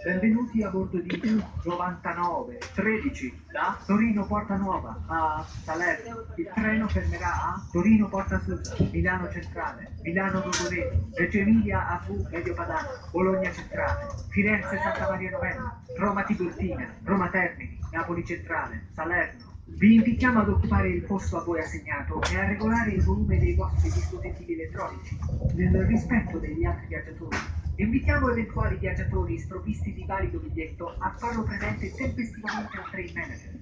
Benvenuti a bordo di 9913 da Torino Porta Nuova a Salerno. Il treno fermerà a Torino Porta Susa, Milano Centrale, Milano Rogoreto, Reggio Emilia AV Medio Padana, Bologna Centrale, Firenze Santa Maria Novella, Roma Tiburtina, Roma Termini, Napoli Centrale, Salerno. Vi invitiamo ad occupare il posto a voi assegnato e a regolare il volume dei vostri dispositivi elettronici, nel rispetto degli altri viaggiatori. Invitiamo eventuali viaggiatori sprovvisti di valido biglietto a farlo presente tempestivamente al train manager.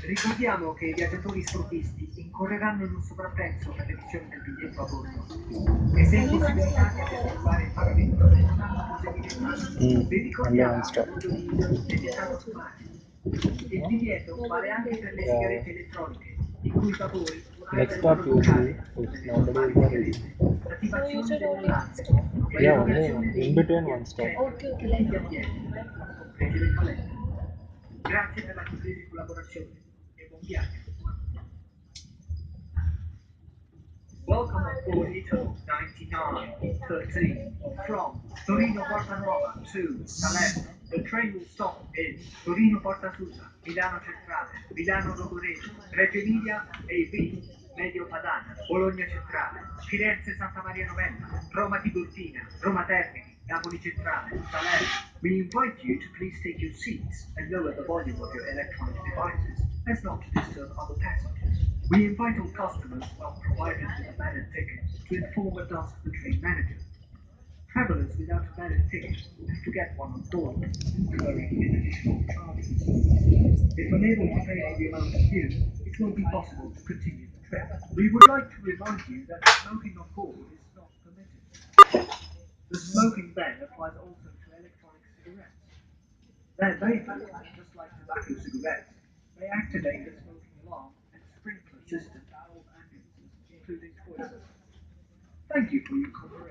Ricordiamo che i viaggiatori sprovvisti incorreranno in un sovrapprezzo per l'emissione del biglietto a bordo e se impossibilitati ad effettuare il pagamento potranno proseguire in bus. Vi ricordiamo che a bordo di è vietato fumare. Il divieto vale anche per le sigarette electroniche, i cui vapori Next potrebbero stop usually provocare it's le nowadays normali what is sigarette, l'attivazione dell'allarme, e yeah only l'erogazione dei in between limiti one stop. antincendio e degli ambienti, compresi le palette. Grazie per la cortese collaborazione e buon viaggio. Welcome on board Italo 9913 from Torino Porta Nuova to Salerno. The train will stop in Torino Porta Susa, Milano Centrale, Milano Rogoreto, Reggio Emilia AV, Medio Padana, Bologna Centrale, Firenze Santa Maria Novella, Roma Tiburtina, Roma Termini, Napoli Centrale, Salerno. We invite you to please take your seats and lower the volume of your electronic devices as not to disturb other passengers. We invite all customers not provided with a valid ticket to inform a desk the train manager. Travelers without a valid ticket have to get one on board, incurring an additional charges. If unable to pay for the amount due, it won't be possible to continue the trip. We would like to remind you that smoking on board is not permitted. The smoking ban applies also to electronic cigarettes. Their vapor, just like tobacco cigarettes, may activate the smoking alarm and sprinkler system of ambulances, including toilets. Thank you for your cooperation.